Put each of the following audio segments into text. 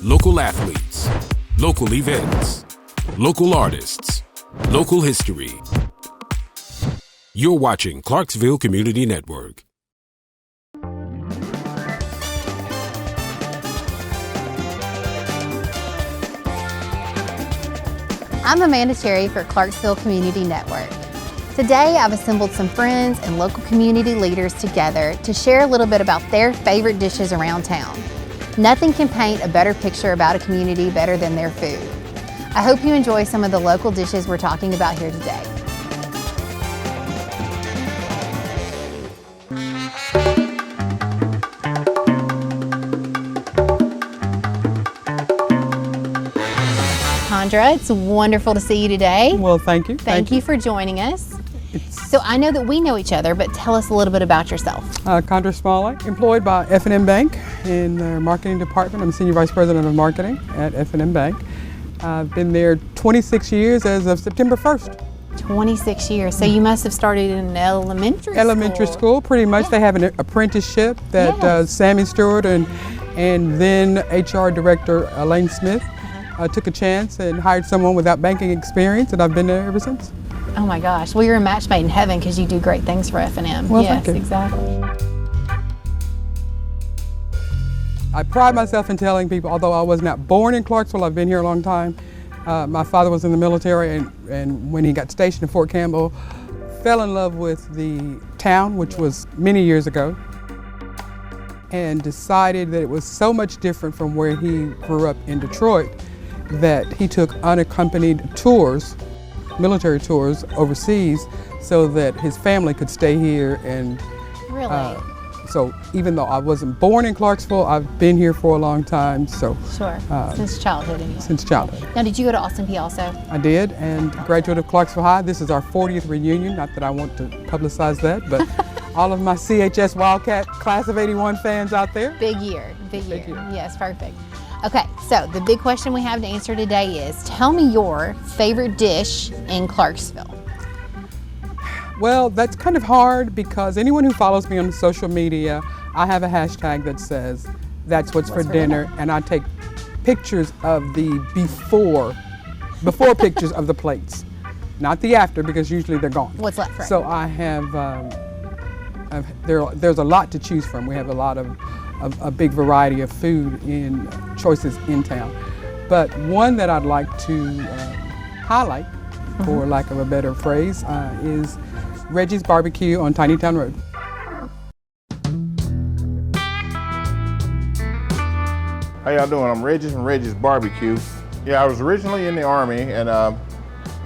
local athletes, local events, local artists, local history. You're watching Clarksville Community Network. I'm Amanda Cherry for Clarksville Community Network. Today, I've assembled some friends and local community leaders together to share a little bit about their favorite dishes around town. Nothing can paint a better picture about a community better than their food. I hope you enjoy some of the local dishes we're talking about here today. Chandra, it's wonderful to see you today. Well, thank you. Thank you for joining us. So I know that we know each other, but tell us a little bit about yourself. Chandra Smollett, employed by F&M Bank in their marketing department. I'm Senior Vice President of Marketing at F&M Bank. I've been there 26 years as of September 1st. 26 years. So you must have started in elementary school. Elementary school, pretty much. They have an apprenticeship that Sammy Stewart and then HR Director Elaine Smith took a chance and hired someone without banking experience, and I've been there ever since. Oh my gosh. Well, you're a match made in heaven because you do great things for F&M. Well, yes, thank you. Exactly. I pride myself in telling people, although I was not born in Clarksville, I've been here a long time. My father was in the military, and when he got stationed in Fort Campbell, fell in love with the town, which was many years ago, and decided that it was so much different from where he grew up in Detroit that he took unaccompanied tours, military tours overseas, so that his family could stay here. And Really? so even though I wasn't born in Clarksville, I've been here for a long time. So Sure. Since childhood anyway. Since childhood. Now, did you go to Austin P also? I did, and graduate of Clarksville High. This is our 40th reunion. Not that I want to publicize that, but all of my CHS Wildcat Class of '81 fans out there. Big year. Big year. Big year. Yes, perfect. Okay, so the big question we have to answer today is, tell me your favorite dish in Clarksville. Well, that's kind of hard because anyone who follows me on social media, I have a hashtag that says, that's what's for dinner, and I take pictures of the before pictures of the plates, not the after, because usually they're gone. What's left for it? So I have, there's a lot to choose from. We have a lot of a big variety of food in choices in town. But one that I'd like to highlight, for lack of a better phrase, is Reggie's BBQ on Trenton Rd. How y'all doing? I'm Reggie from Reggie's BBQ. Yeah, I was originally in the Army, and I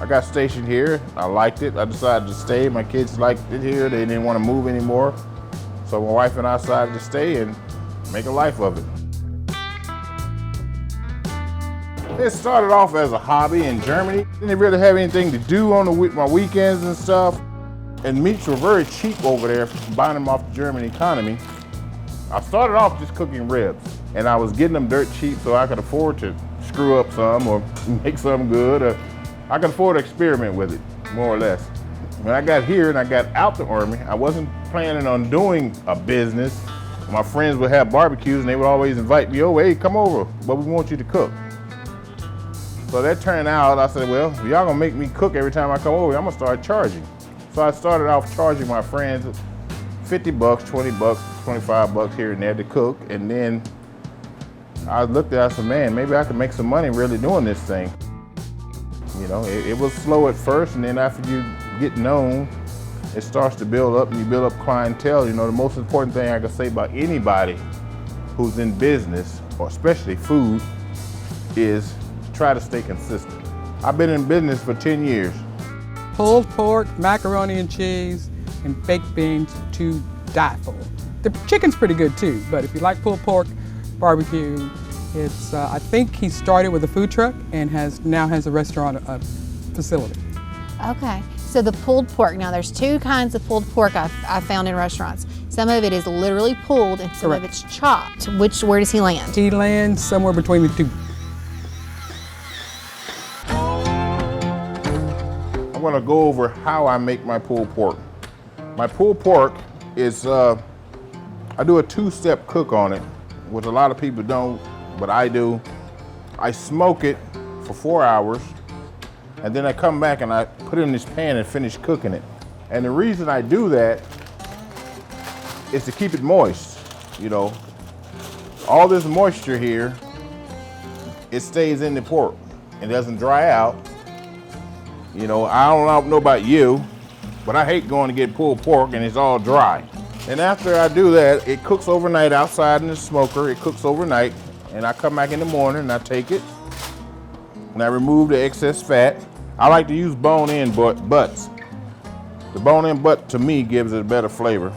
got stationed here. I liked it. I decided to stay. My kids liked it here. They didn't want to move anymore. So my wife and I decided to stay and make a life of it. It started off as a hobby in Germany. Didn't really have anything to do on my weekends and stuff. And meats were very cheap over there, buying them off the German economy. I started off just cooking ribs, and I was getting them dirt cheap so I could afford to screw up some or make something good, or I could afford to experiment with it, more or less. When I got here and I got out the Army, I wasn't planning on doing a business. My friends would have barbecues and they would always invite me, oh, hey, come over, but we want you to cook. So that turned out, I said, well, if y'all gonna make me cook every time I come over, I'm gonna start charging. So I started off charging my friends $50, $20, $25 here and there to cook. And then I looked at it, I said, man, maybe I could make some money really doing this thing. You know, it was slow at first, and then after you get known, it starts to build up and you build up clientele. You know, the most important thing I can say about anybody who's in business, or especially food, is try to stay consistent. I've been in business for 10 years. Pulled pork, macaroni and cheese, and baked beans to die for. The chicken's pretty good too, but if you like pulled pork, barbecue, it's, I think he started with a food truck and now has a restaurant facility. Okay, so the pulled pork, now there's two kinds of pulled pork I've found in restaurants. Some of it is literally pulled and some of it's chopped. Where does he land? He lands somewhere between the two. I'm gonna go over how I make my pulled pork. My pulled pork is, I do a two-step cook on it, which a lot of people don't, but I do. I smoke it for 4 hours, and then I come back and I put it in this pan and finish cooking it. And the reason I do that is to keep it moist. You know, all this moisture here, it stays in the pork. It doesn't dry out. You know, I don't know about you, but I hate going to get pulled pork and it's all dry. And after I do that, it cooks overnight outside in the smoker. It cooks overnight, and I come back in the morning and I take it and I remove the excess fat. I like to use bone-in butts. The bone-in butt to me gives it a better flavor.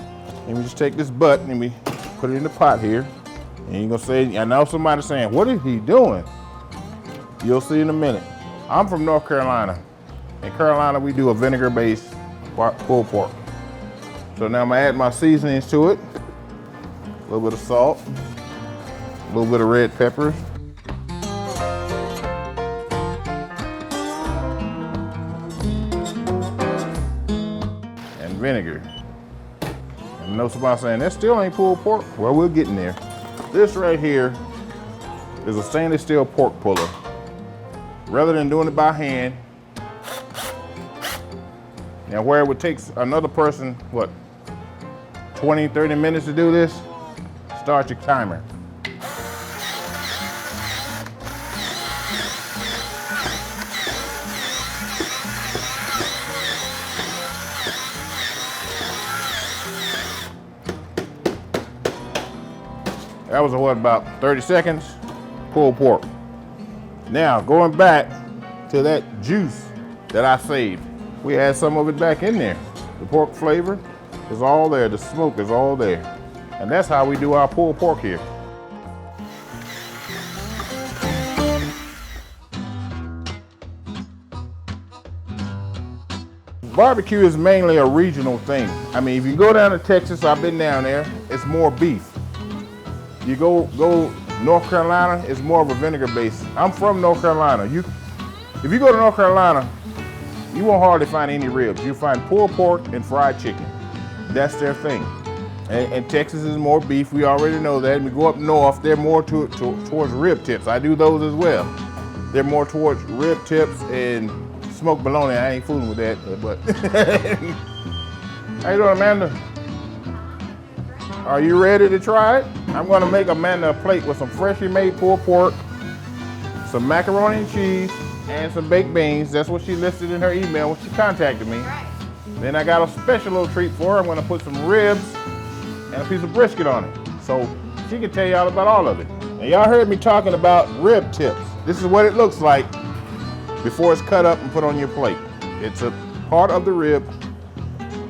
And we just take this butt and we put it in the pot here. And you're gonna say, I know somebody's saying, what is he doing? You'll see in a minute. I'm from North Carolina. In Carolina, we do a vinegar-based pulled pork. So now I'm gonna add my seasonings to it. A little bit of salt, a little bit of red pepper, and vinegar. And I know somebody saying, that still ain't pulled pork. Well, we're getting there. This right here is a stainless steel pork puller. Rather than doing it by hand, now where it would take another person, what, 20, 30 minutes to do this, start your timer. That was what, about 30 seconds, pulled pork. Now, going back to that juice that I saved, we add some of it back in there. The pork flavor is all there, the smoke is all there. And that's how we do our pulled pork here. Barbecue is mainly a regional thing. I mean, if you go down to Texas, I've been down there, it's more beef. You go North Carolina, it's more of a vinegar base. I'm from North Carolina. If you go to North Carolina, you won't hardly find any ribs. You find pulled pork and fried chicken. That's their thing. And Texas is more beef. We already know that. And we go up north, they're more towards rib tips. I do those as well. They're more towards rib tips and smoked bologna. I ain't fooling with that, but. How you doing, Amanda? Are you ready to try it? I'm gonna make Amanda a plate with some freshly made pulled pork, some macaroni and cheese, and some baked beans. That's what she listed in her email when she contacted me. Right. Then I got a special little treat for her. I'm gonna put some ribs and a piece of brisket on it. So she can tell y'all about all of it. And y'all heard me talking about rib tips. This is what it looks like before it's cut up and put on your plate. It's a part of the rib,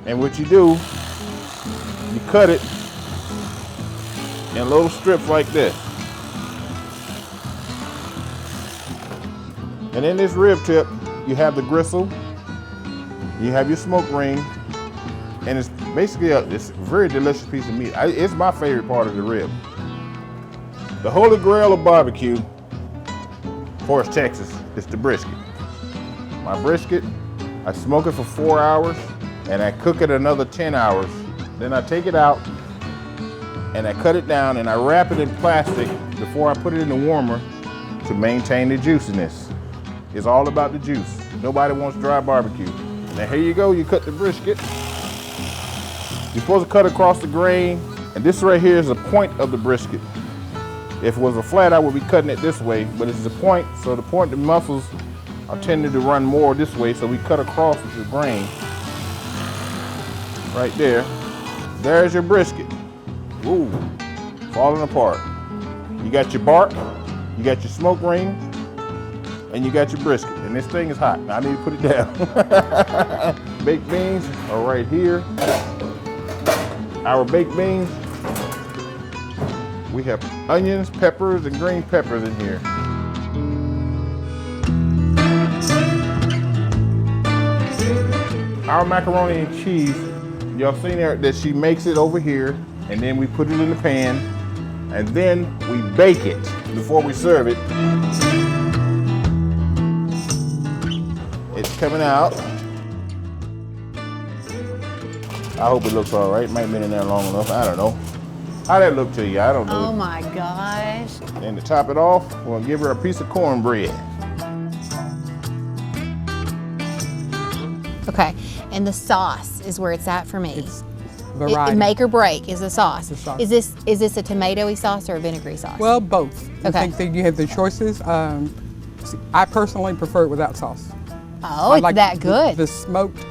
and what you do, you cut it in little strips like this. And in this rib tip, you have the gristle, you have your smoke ring, and it's basically it's a very delicious piece of meat. It's my favorite part of the rib. The holy grail of barbecue, of course, Texas, is the brisket. My brisket, I smoke it for 4 hours, and I cook it another 10 hours. Then I take it out, and I cut it down, and I wrap it in plastic before I put it in the warmer to maintain the juiciness. It's all about the juice. Nobody wants dry barbecue. Now here you go, you cut the brisket. You're supposed to cut across the grain, and this right here is the point of the brisket. If it was a flat, I would be cutting it this way, but it's the point, so the point, the muscles are tending to run more this way, so we cut across the grain. Right there. There's your brisket. Ooh, falling apart. You got your bark, you got your smoke ring, and you got your brisket. And this thing is hot. Now I need to put it down. Baked beans are right here. Our baked beans, we have onions, peppers, and green peppers in here. Our macaroni and cheese, y'all seen there that she makes it over here, and then we put it in the pan, and then we bake it before we serve it. It's coming out. I hope it looks all right. Might have been in there long enough, I don't know. How that look to you? I don't know. Oh my gosh. And to top it off, we'll give her a piece of cornbread. Okay, and the sauce is where it's at for me. Variety. Make or break is the sauce. The sauce. Is this a tomatoey sauce or a vinegary sauce? Well, both. I Okay. think that you have the choices. I personally prefer it without sauce. Oh, I it's like that good. The smoked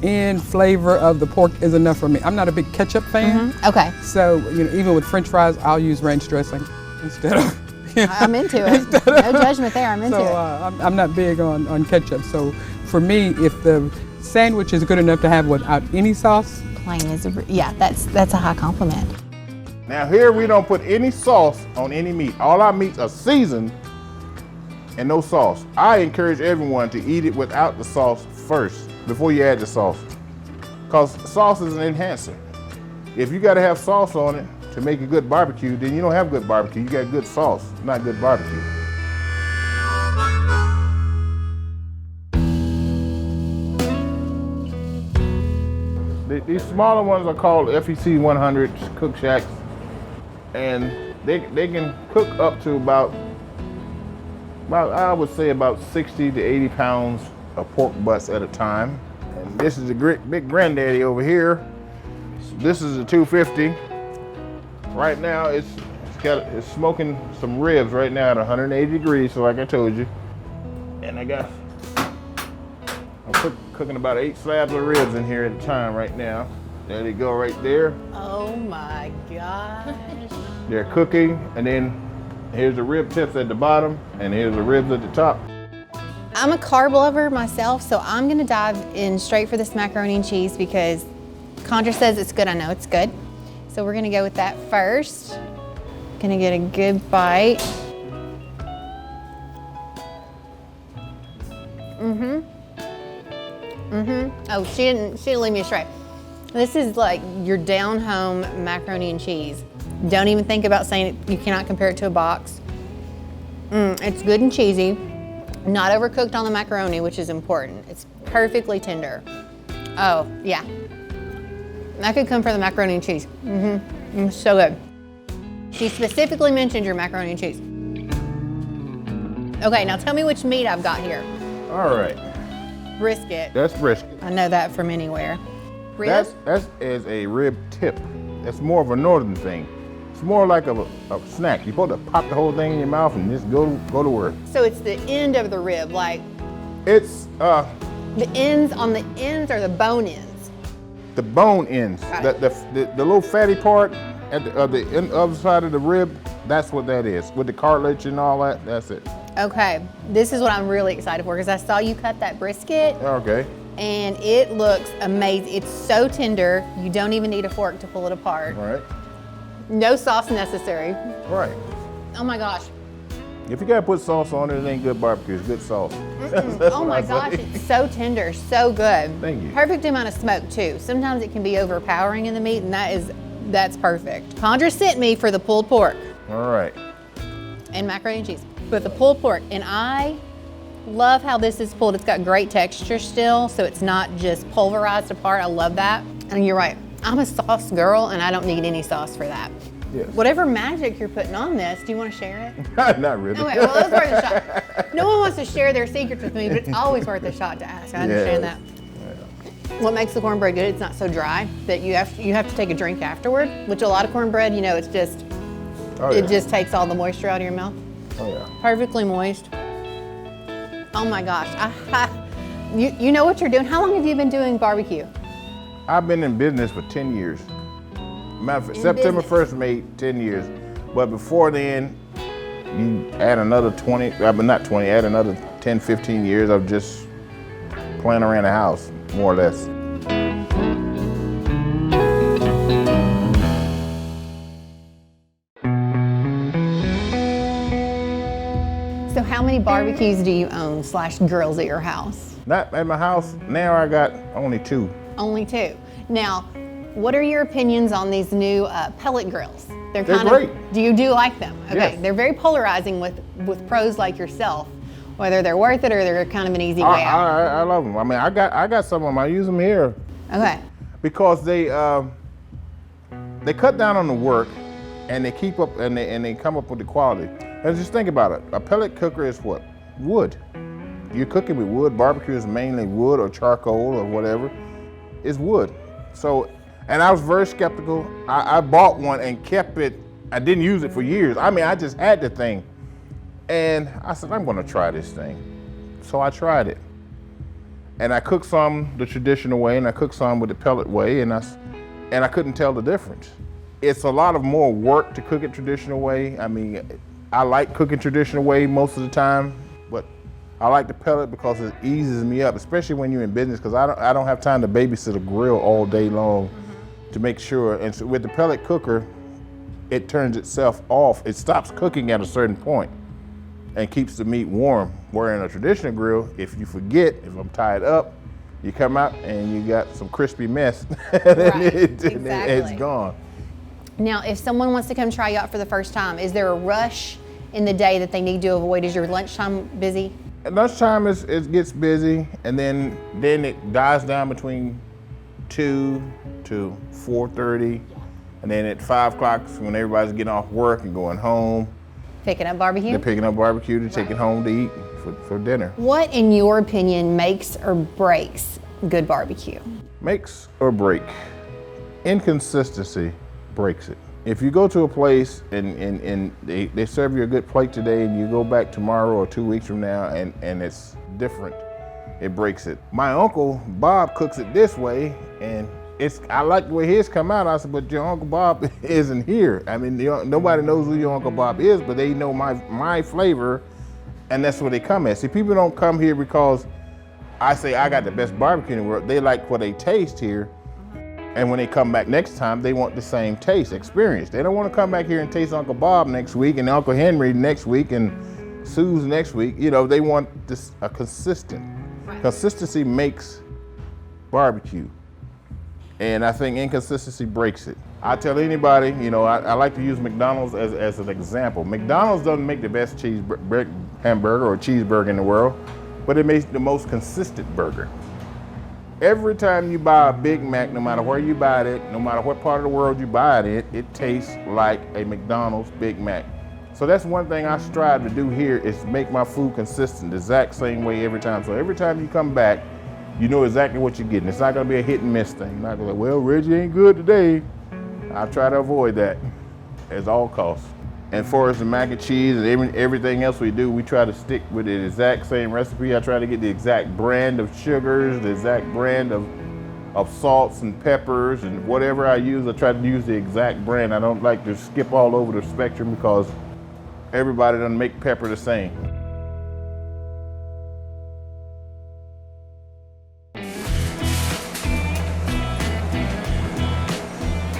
in flavor of the pork is enough for me. I'm not a big ketchup fan. Okay, So, even with French fries, I'll use ranch dressing instead of. I'm into it. No judgment there. I'm into So it. I'm not big on ketchup. So for me, if the sandwich is good enough to have without any sauce, Plain is that's a high compliment. Now here we don't put any sauce on any meat. All our meats are seasoned and no sauce. I encourage everyone to eat it without the sauce first before you add the sauce. Because sauce is an enhancer. If you gotta have sauce on it to make a good barbecue, then you don't have good barbecue. You got good sauce, not good barbecue. These smaller ones are called FEC 100s, Cook Shacks, and they can cook up to about I would say about 60 to 80 pounds of pork butts at a time. And this is the big granddaddy over here. This is a 250. Right now it's smoking some ribs right now at 180 degrees, so like I told you. And I'm cooking about 8 slabs of ribs in here at a time right now. There they go right there. Oh my gosh. They're cooking, and then here's the rib tips at the bottom, and here's the ribs at the top. I'm a carb lover myself, so I'm gonna dive in straight for this macaroni and cheese because Condra says it's good. I know it's good. So we're gonna go with that first. Gonna get a good bite. Oh, she didn't leave me astray. This is like your down-home macaroni and cheese. Don't even think about saying it. You cannot compare it to a box. It's good and cheesy, not overcooked on the macaroni, which is important. It's perfectly tender. Oh, yeah. That could come from the macaroni and cheese. It's so good. She specifically mentioned your macaroni and cheese. Okay, now tell me which meat I've got here. All right. Brisket. That's brisket. I know that from anywhere. Rib? That's as a rib tip. That's more of a northern thing. It's more like a snack. You're supposed to pop the whole thing in your mouth and just go to work. So it's the end of the rib, like It's the ends on the ends or the bone ends? the bone ends. Got The little fatty part at the other side of the rib. That's what that is. With the cartilage and all that. That's it. Okay, this is what I'm really excited for because I saw you cut that brisket Okay. and it looks amazing. It's so tender, you don't even need a fork to pull it apart. All right. No sauce necessary. Right. Oh my gosh. If you gotta put sauce on it, it ain't good barbecue. It's good sauce. That's Oh what my I gosh, say. it's so tender, so good. Thank you. Perfect amount of smoke too. Sometimes it can be overpowering in the meat and that's perfect. Condra sent me for the pulled pork All right. and macaroni and cheese. But the pulled pork, and I love how this is pulled. It's got great texture still, so it's not just pulverized apart. I love that. And you're right, I'm a sauce girl and I don't need any sauce for that. Yes. Whatever magic you're putting on this, do you want to share it? Not really. Okay, well, it's worth a shot. No one wants to share their secrets with me, but it's always worth a shot to ask. I understand Yes. that. What makes the cornbread good, it's not so dry that you have to take a drink afterward, which a lot of cornbread, it's just, Oh, yeah. it just takes all the moisture out of your mouth. Oh yeah. Perfectly moist. Oh my gosh. You know what you're doing. How long have you been doing barbecue? I've been in business for 10 years. Matter of fact, September 1st made 10 years. But before then, you add another 20, not 20, add another 10, 15 years of just playing around the house, more or less. So how many barbecues do you own / grills at your house? Not at my house, now I got only 2. Only 2. Now, what are your opinions on these new pellet grills? They're great. Do you like them? Okay, Yes. they're very polarizing with pros like yourself, whether they're worth it or they're kind of an easy way out. I love them. I mean, I got some of them. I use them here Okay. because they cut down on the work and they keep up and they come up with the quality. And just think about it. A pellet cooker is what? Wood. You're cooking with wood. Barbecue is mainly wood or charcoal or whatever. It's wood. So, and I was very skeptical. I bought one and kept it. I didn't use it for years. I mean, I just had the thing. And I said, I'm gonna try this thing. So I tried it. And I cooked some the traditional way, and I cooked some with the pellet way, and I couldn't tell the difference. It's a lot of more work to cook it traditional way. I mean, I like cooking traditional way most of the time, but I like the pellet because it eases me up, especially when you're in business, because I don't have time to babysit a grill all day long to make sure. And so with the pellet cooker, it turns itself off. It stops cooking at a certain point and keeps the meat warm. Where in a traditional grill, if you forget, if I'm tied up, you come out and you got some crispy mess, Right, and it's gone. Now, if someone wants to come try you out for the first time, is there a rush in the day that they need to avoid? Is your lunchtime busy? At lunchtime it gets busy, and then it dies down between 2 to 4:30, and then at 5 o'clock when everybody's getting off work and going home. Picking up barbecue? They're picking up barbecue to take it home to eat for dinner. What, in your opinion, makes or breaks good barbecue? Makes or break. Inconsistency breaks it. If you go to a place and they serve you a good plate today and you go back tomorrow or 2 weeks from now and it's different, it breaks it. My Uncle Bob cooks it this way, and I like the way his come out. I said, but your Uncle Bob isn't here. I mean, nobody knows who your Uncle Bob is, but they know my flavor, and that's where they come at. See, people don't come here because I say I got the best barbecue in the world. They like what they taste here, and when they come back next time, they want the same taste, experience. They don't want to come back here and taste Uncle Bob next week and Uncle Henry next week and Sue's next week. You know, they want this a consistent. Right. Consistency makes barbecue. And I think inconsistency breaks it. I tell anybody, you know, I like to use McDonald's as an example. McDonald's doesn't make the best hamburger or cheeseburger in the world, but it makes the most consistent burger. Every time you buy a Big Mac, no matter where you buy it, no matter what part of the world you buy it in, it tastes like a McDonald's Big Mac. So that's one thing I strive to do here, is make my food consistent, the exact same way every time. So every time you come back, you know exactly what you're getting. It's not gonna be a hit and miss thing. You're not gonna be like, well, Reggie ain't good today. I try to avoid that at all costs. And for us, the mac and cheese and everything else we do, we try to stick with the exact same recipe. I try to get the exact brand of sugars, the exact brand of salts and peppers, and whatever I use, I try to use the exact brand. I don't like to skip all over the spectrum because everybody doesn't make pepper the same.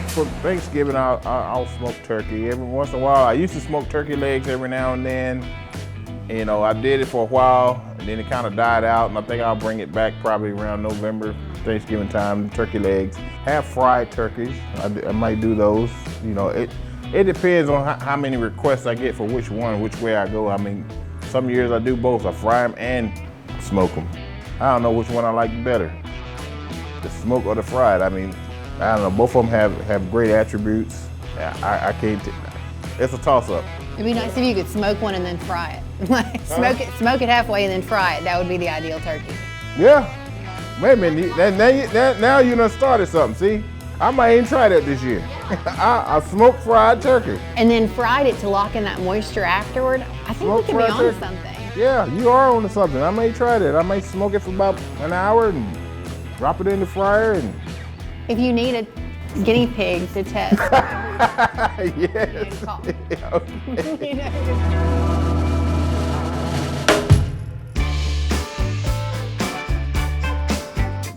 For Thanksgiving, I'll smoke turkey. Every once in a while, I used to smoke turkey legs every now and then. You know, I did it for a while, and then it kind of died out, and I think I'll bring it back probably around November, Thanksgiving time, turkey legs. Have fried turkeys, I might do those. You know, it depends on how many requests I get for which one, which way I go. I mean, some years I do both. I fry them and smoke them. I don't know which one I like better, the smoke or the fried. I mean, I don't know, both of them have great attributes. I can't, it's a toss-up. It'd be nice if you could smoke one and then fry it. Like smoke it halfway and then fry it. That would be the ideal turkey. Yeah. Wait a minute, now you done started something, see? I might even try that this year. I smoked fried turkey. And then fried it to lock in that moisture afterward. I think we could be on something. Yeah, you are on something. I may try that. I may smoke it for about an hour and drop it in the fryer. And if you need a guinea pig to test, yes. Call. Okay. You know.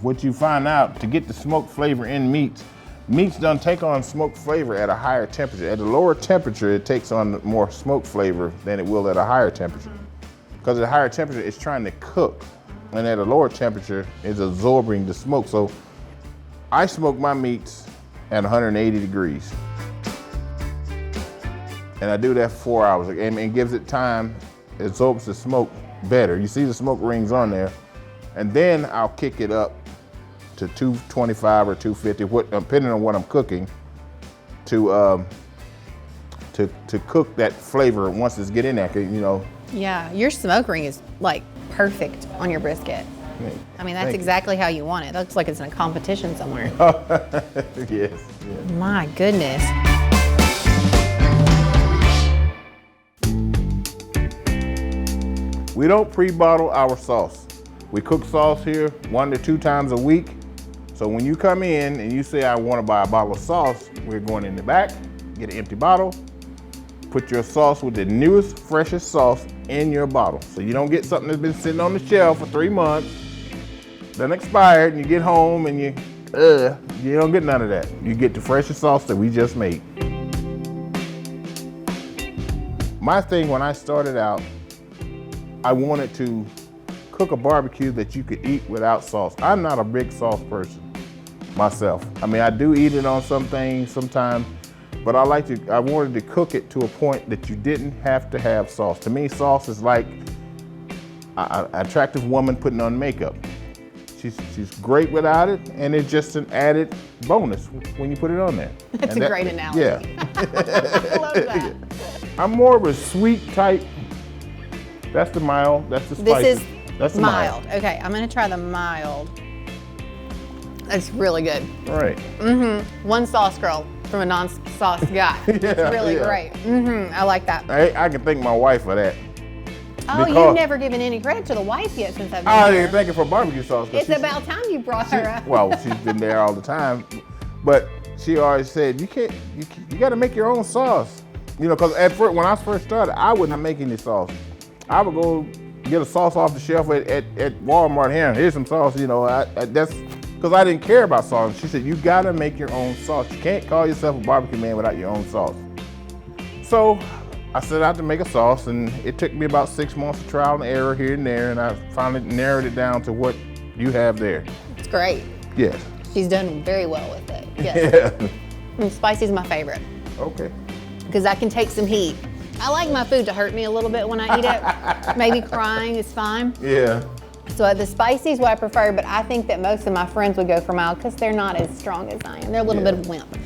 What you find out, to get the smoke flavor in meats don't take on smoke flavor at a higher temperature. At a lower temperature, it takes on more smoke flavor than it will at a higher temperature. Because at a higher temperature, it's trying to cook. And at a lower temperature, it's absorbing the smoke. So I smoke my meats at 180 degrees. And I do that for 4 hours. And it gives it time, it absorbs the smoke better. You see the smoke rings on there. And then I'll kick it up to 225 or 250, depending on what I'm cooking, to to cook that flavor once it's get in there, you know. Yeah, your smoke ring is like perfect on your brisket. I mean, that's exactly how you want it. That looks like it's in a competition somewhere. Yes. My goodness. We don't pre-bottle our sauce. We cook sauce here 1 to 2 times a week. So when you come in and you say, I want to buy a bottle of sauce, we're going in the back, get an empty bottle, put your sauce with the newest, freshest sauce in your bottle. So you don't get something that's been sitting on the shelf for 3 months, then expired, and you get home and you don't get none of that. You get the freshest sauce that we just made. My thing when I started out, I wanted to cook a barbecue that you could eat without sauce. I'm not a big sauce person myself. I mean, I do eat it on some things sometimes, but I wanted to cook it to a point that you didn't have to have sauce. To me, sauce is like an attractive woman putting on makeup. She's great without it, and it's just an added bonus when you put it on there. That's a great analogy. Yeah. I love that. I'm more of a sweet type. That's the mild, that's the spicy. This is that's the mild. Okay, I'm gonna try the mild. That's really good. All right. One sauce girl from a non-sauce guy. It's really great. I like that. I can thank my wife for that. Oh, you've never given any credit to the wife yet since I've been I here. didn't thank her for barbecue sauce. It's about time you brought her up. Well, she's been there all the time, but she always said, you got to make your own sauce. You know, because at first, when I first started, I wasn't making the sauce. I would go get a sauce off the shelf at Walmart here. Here's some sauce, you know. That's because I didn't care about sauce. She said, you got to make your own sauce. You can't call yourself a barbecue man without your own sauce. So I set out to make a sauce, and it took me about 6 months of trial and error here and there, and I finally narrowed it down to what you have there. It's great. Yes. She's done very well with it. Yes. Yeah. And spicy's my favorite Okay. because I can take some heat. I like my food to hurt me a little bit when I eat it. Maybe crying is fine. Yeah. So the spicy is what I prefer, but I think that most of my friends would go for mild because they're not as strong as I am. They're a little bit of wimp.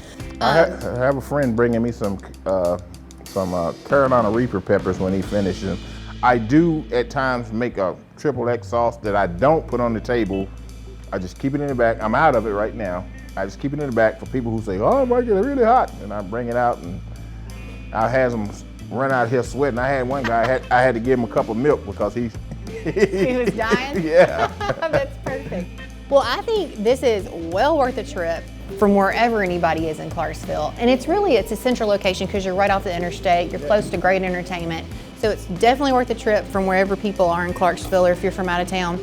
I have a friend bringing me some Carolina Reaper peppers when he finishes. I do at times make a XXX sauce that I don't put on the table. I just keep it in the back. I'm out of it right now. I just keep it in the back for people who say, oh, my God, it's really hot. And I bring it out and I have them run out here sweating. I had one guy, I had to give him a cup of milk because he was dying? Yeah. That's perfect. Well, I think this is well worth a trip from wherever anybody is in Clarksville. And it's a central location because you're right off the interstate, you're close to great entertainment. So it's definitely worth a trip from wherever people are in Clarksville or if you're from out of town.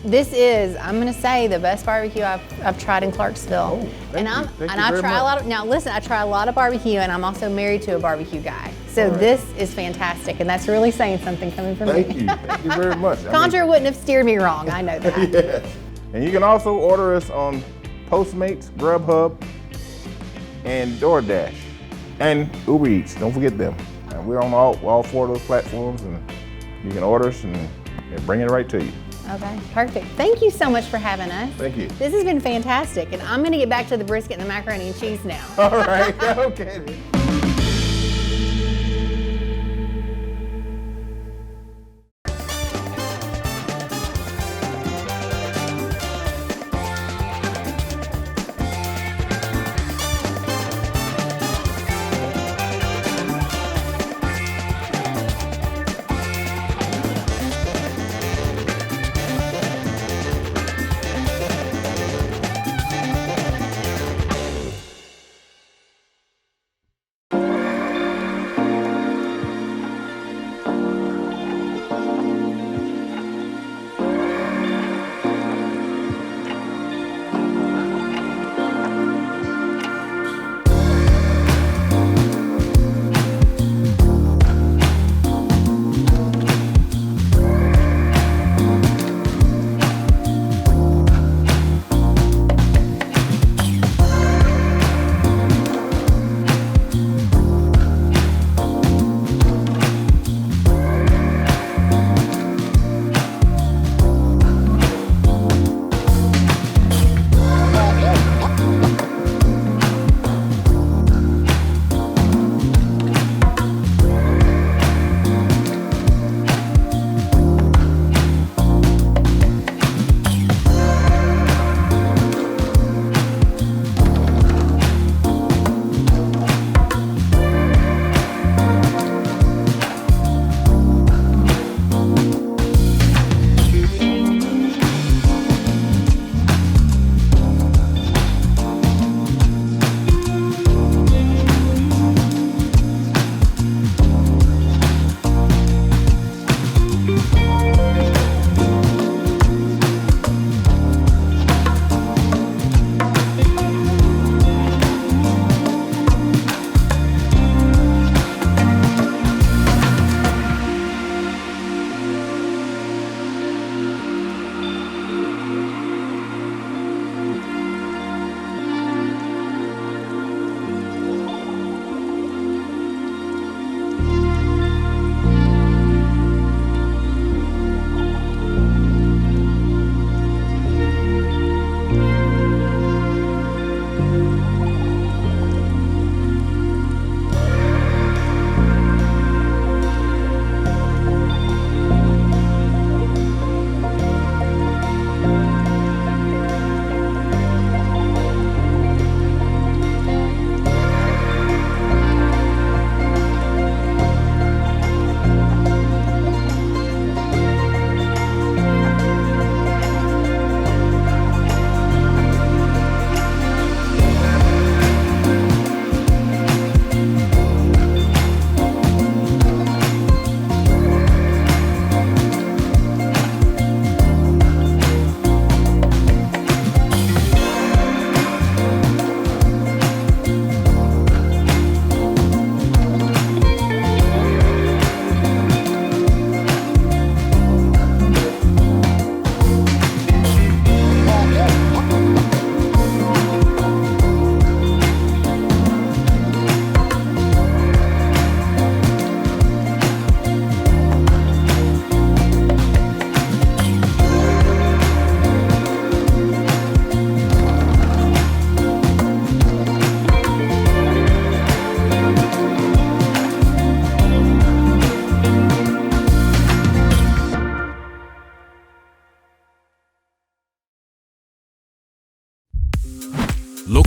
This is, I'm gonna say, the best barbecue I've tried in Clarksville. Thank you very try much. a lot of, now listen, I try a lot of barbecue and I'm also married to a barbecue guy. So this is fantastic, and that's really saying something coming from me. Thank you very much. Conjure wouldn't have steered me wrong, I know that. Yes. And you can also order us on Postmates, Grubhub, and DoorDash, and Uber Eats. Don't forget them. And we're on all 4 of those platforms, and you can order us and bring it right to you. Okay, perfect. Thank you so much for having us. Thank you. This has been fantastic, and I'm gonna get back to the brisket and the macaroni and cheese now. All right, okay.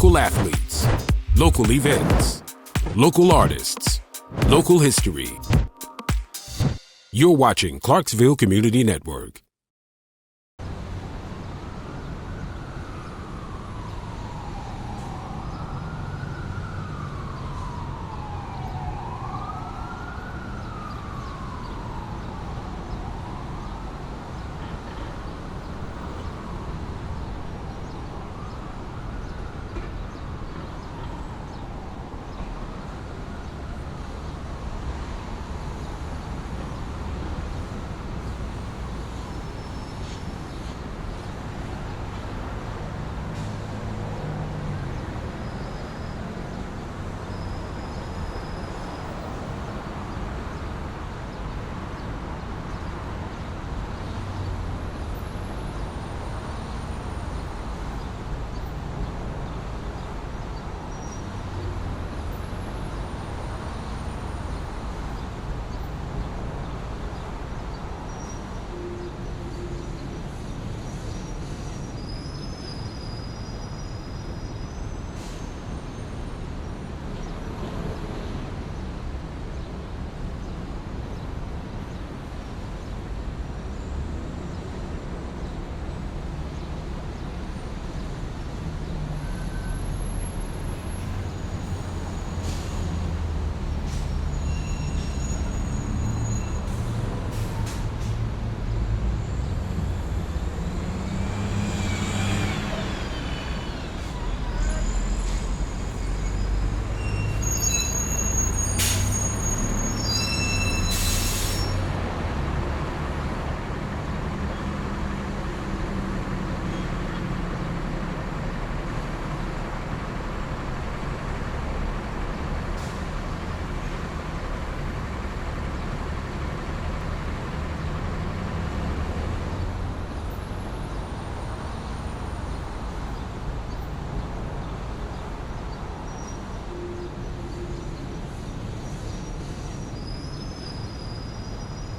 local athletes, local events, local artists, local history. You're watching Clarksville Community Network.